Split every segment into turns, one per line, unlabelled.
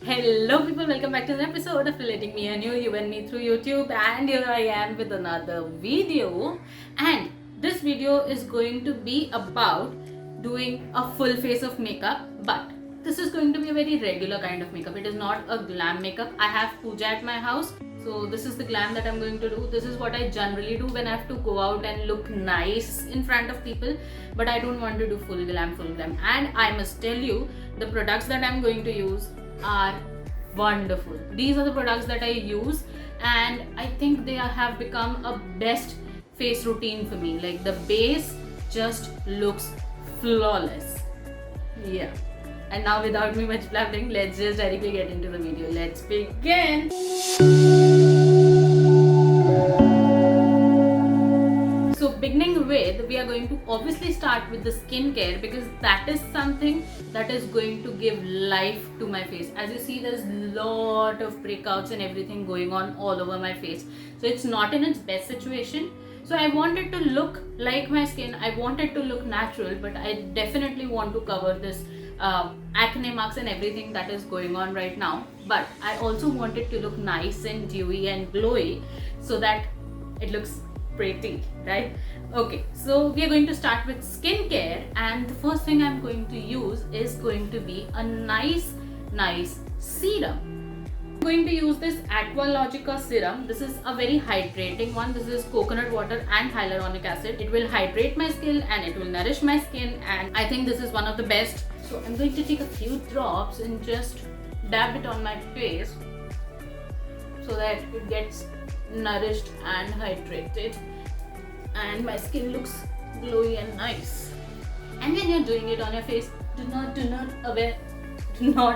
Hello people, welcome back to an episode of Relating Me and You and Me through YouTube, and here I am with another video. And this video is going to be about doing a full face of makeup, but this is going to be a very regular kind of makeup. It is not a glam makeup. I have puja at my house, so this is the glam that I'm going to do. This is what I generally do when I have to go out and look nice in front of people, but I don't want to do full glam. And I must tell you, the products that I'm going to use are wonderful. These are the products that I use, and I think they have become a best face routine for me. Like, the base just looks flawless. Yeah. And now, without me much blabbering, let's just directly get into the video. Let's begin. So beginning with, we are going to obviously start with the skincare, because that is something that is going to give life to my face. As you see, there's a lot of breakouts and everything going on all over my face. So it's not in its best situation. So I wanted to look like my skin. I wanted to look natural, but I definitely want to cover this acne marks and everything that is going on right now. But I also wanted to look nice and dewy and glowy, so that it looks pretty, right? Okay, so we are going to start with skincare, and the first thing I'm going to use is going to be a nice serum. I'm going to use this Aqualogica serum. This is a very hydrating one. This is coconut water and hyaluronic acid. It will hydrate my skin and it will nourish my skin, and I think this is one of the best. So I'm going to take a few drops and just dab it on my face so that it gets nourished and hydrated and my skin looks glowy and nice. And when you're doing it on your face, do not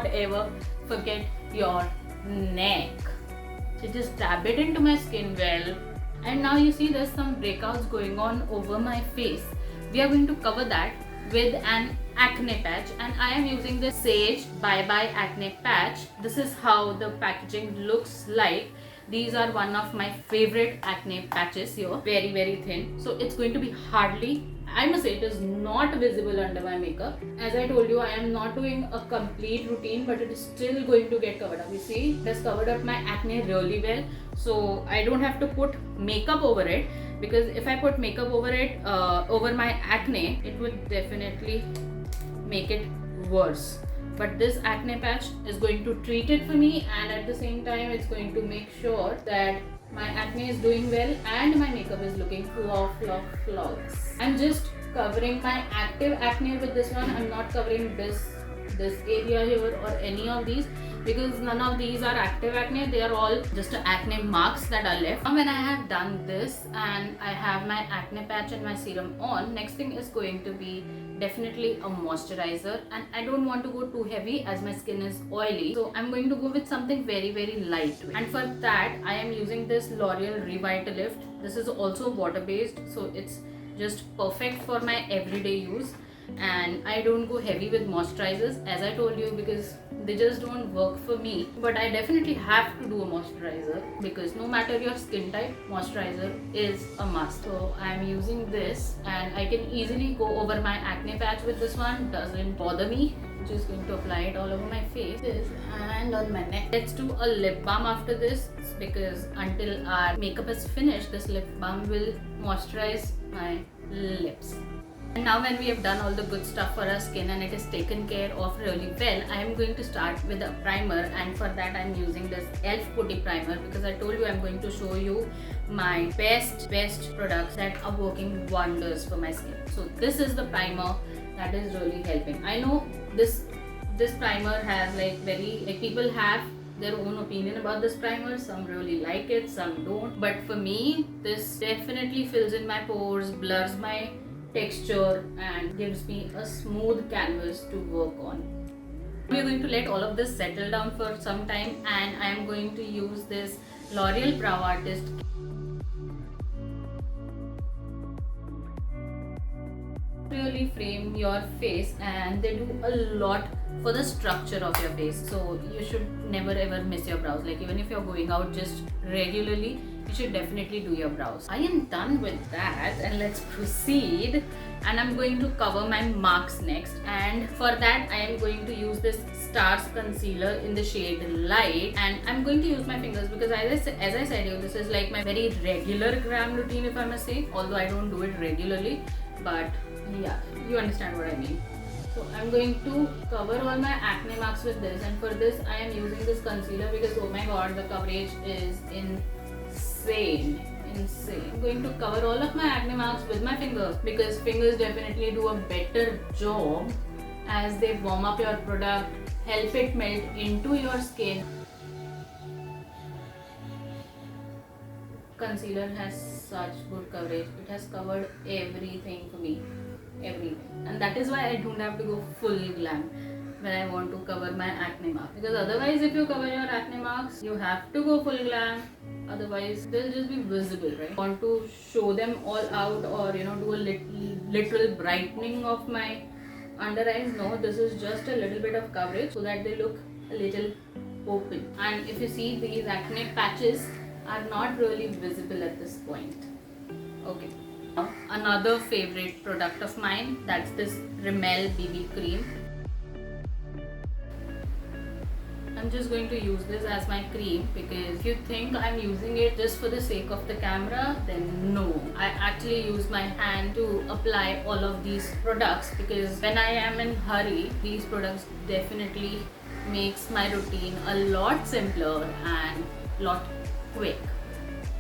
ever forget your neck. So just dab it into my skin well. And now you see there's some breakouts going on over my face. We are going to cover that with an acne patch, and I am using this Sage Bye Bye Acne Patch. This is how the packaging looks like. These are one of my favorite acne patches here. Very thin. So it's going to be hardly, I must say, it is not visible under my makeup. As I told you, I am not doing a complete routine, but it is still going to get covered up. You see, it has covered up my acne really well. So I don't have to put makeup over it, because if I put makeup over it, over my acne, it would definitely make it worse. But this acne patch is going to treat it for me, and at the same time it's going to make sure that my acne is doing well and my makeup is looking flawless. I'm just covering my active acne with this one. I'm not covering this area here or any of these, because none of these are active acne. They are all just acne marks that are left. Now when I have done this and I have my acne patch and my serum on, next thing is going to be definitely a moisturizer, and I don't want to go too heavy as my skin is oily, so I'm going to go with something very lightweight. And for that I am using this L'Oreal Revitalift. This is also water based, so it's just perfect for my everyday use. And I don't go heavy with moisturizers, as I told you, because they just don't work for me. But I definitely have to do a moisturizer, because no matter your skin type, moisturizer is a must. So I'm using this, and I can easily go over my acne patch with this one. Doesn't bother me. I'm just going to apply it all over my face and on my neck. Let's do a lip balm after this, because until our makeup is finished, this lip balm will moisturize my lips. And now when we have done all the good stuff for our skin and it is taken care of really well, I am going to start with a primer, and for that I am using this e.l.f. Putty Primer, because I told you I am going to show you my best products that are working wonders for my skin. So this is the primer that is really helping. I know this primer has people have their own opinion about this primer. Some really like it, some don't. But for me, this definitely fills in my pores, blurs my texture, and gives me a smooth canvas to work on. We are going to let all of this settle down for some time, and I am going to use this L'Oreal Brow Artist really frame your face, and they do a lot for the structure of your face. So you should never ever miss your brows. Like even if you're going out just regularly, you should definitely do your brows. I am done with that, and let's proceed. And I'm going to cover my marks next, and for that I am going to use this Stars concealer in the shade Light, and I'm going to use my fingers because as I said, this is like my very regular glam routine, if I must say, although I don't do it regularly, but yeah, you understand what I mean. So I'm going to cover all my acne marks with this, and for this I am using this concealer because oh my god, the coverage is insane. I'm going to cover all of my acne marks with my fingers because fingers definitely do a better job as they warm up your product, help it melt into your skin. Concealer has such good coverage. It has covered everything for me, everything, and that is why I don't have to go full glam when I want to cover my acne marks, because otherwise if you cover your acne marks you have to go full glam, otherwise they'll just be visible, right? Want to show them all out or do a literal brightening of my under eyes? No, this is just a little bit of coverage so that they look a little open. And if you see, these acne patches are not really visible at this point. Okay, now another favorite product of mine, that's this Rimmel BB cream. I'm just going to use this as my cream because if you think I'm using it just for the sake of the camera, then no. I actually use my hand to apply all of these products because when I am in hurry, these products definitely makes my routine a lot simpler and lot quick.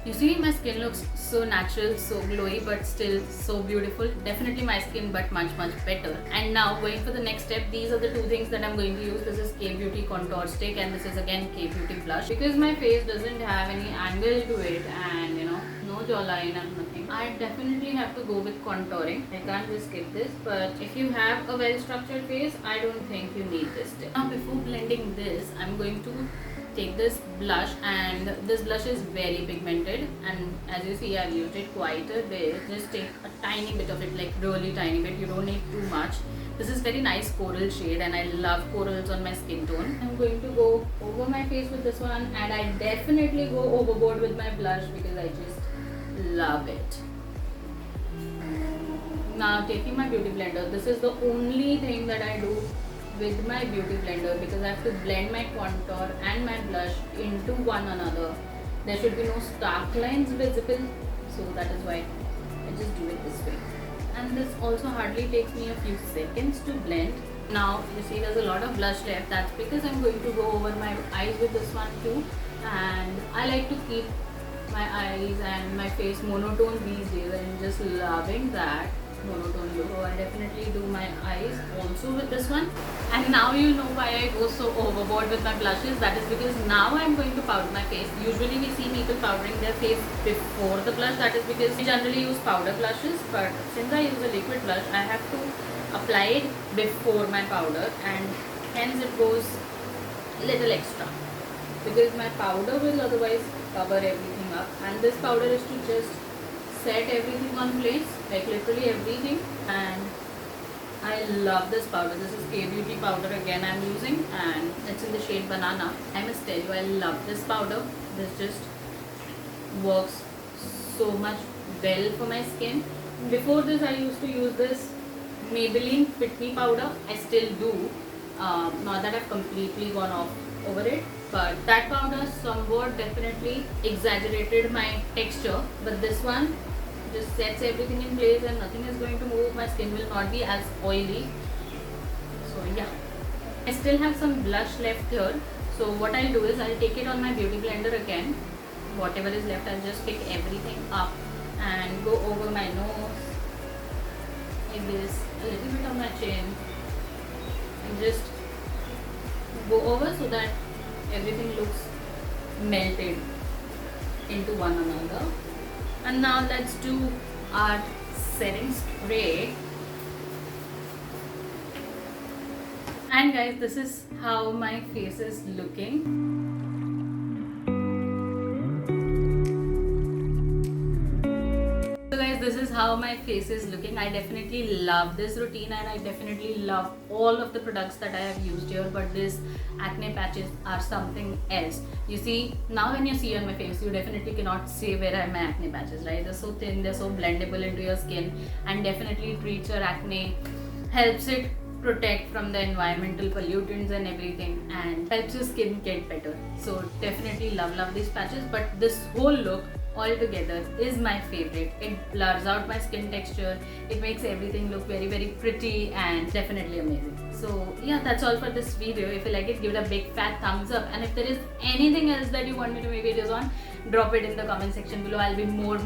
You see, my skin looks so natural, so glowy, but still so beautiful. Definitely my skin, but much better. And now going for the next step, these are the two things that I'm going to use. This is K-Beauty Contour Stick, and this is again K-Beauty Blush. Because my face doesn't have any angle to it, and no jawline and nothing, I definitely have to go with contouring. I can't just skip this, but if you have a well-structured face, I don't think you need this step. Now before blending this, I'm going to take this blush, and this blush is very pigmented, and as you see I've used it quite a bit. Just take a tiny bit of it, like really tiny bit, you don't need too much. This is very nice coral shade and I love corals on my skin tone. I'm going to go over my face with this one, and I definitely go overboard with my blush because I just love it. Now taking my beauty blender, this is the only thing that I do with my beauty blender because I have to blend my contour and my blush into one another. There should be no stark lines visible, so that is why I just do it this way. And this also hardly takes me a few seconds to blend. Now you see there's a lot of blush left. That's because I'm going to go over my eyes with this one too, and I like to keep my eyes and my face monotone these days. I'm just loving that monotone look. So I definitely do my eyes also with this one. And now you know why I go so overboard with my blushes. That is because now I'm going to powder my face. Usually we see people powdering their face before the blush. That is because we generally use powder blushes, but since I use a liquid blush, I have to apply it before my powder, and hence it goes a little extra because my powder will otherwise cover everything up, and this powder is to just set everything on place, like literally everything. And I love this powder. This is K-Beauty powder again I'm using, and it's in the shade Banana. I must tell you, I love this powder. This just works so much well for my skin. Before this I used to use this Maybelline Fit Me powder. I still do, not that I've completely gone off over it, but that powder somewhat definitely exaggerated my texture, but this one just sets everything in place and nothing is going to move. My skin will not be as oily. So yeah, I still have some blush left here, so what I'll do is I'll take it on my beauty blender again. Whatever is left, I'll just pick everything up and go over my nose like this, a little bit on my chin, and just go over so that everything looks melted into one another. And now let's do our setting spray. And guys, this is how my face is looking. So guys, this is how how my face is looking. I definitely love this routine and I definitely love all of the products that I have used here, but these acne patches are something else. You see, now when you see on my face, you definitely cannot say where are my acne patches, right? They're so thin, they're so blendable into your skin, and definitely treats your acne, helps it protect from the environmental pollutants and everything, and helps your skin get better. So definitely love these patches, but this whole look altogether is my favorite. It blurs out my skin texture, it makes everything look very pretty and definitely amazing. So yeah, that's all for this video. If you like it, give it a big fat thumbs up, and if there is anything else that you want me to make videos on, drop it in the comment section below. I'll be more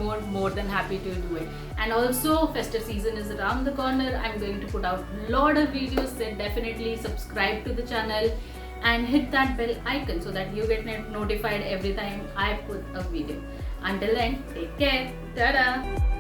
than happy to do it. And also, festive season is around the corner. I'm going to put out a lot of videos, so definitely subscribe to the channel and hit that bell icon so that you get notified every time I put a video. Until then, take care. Ta-da!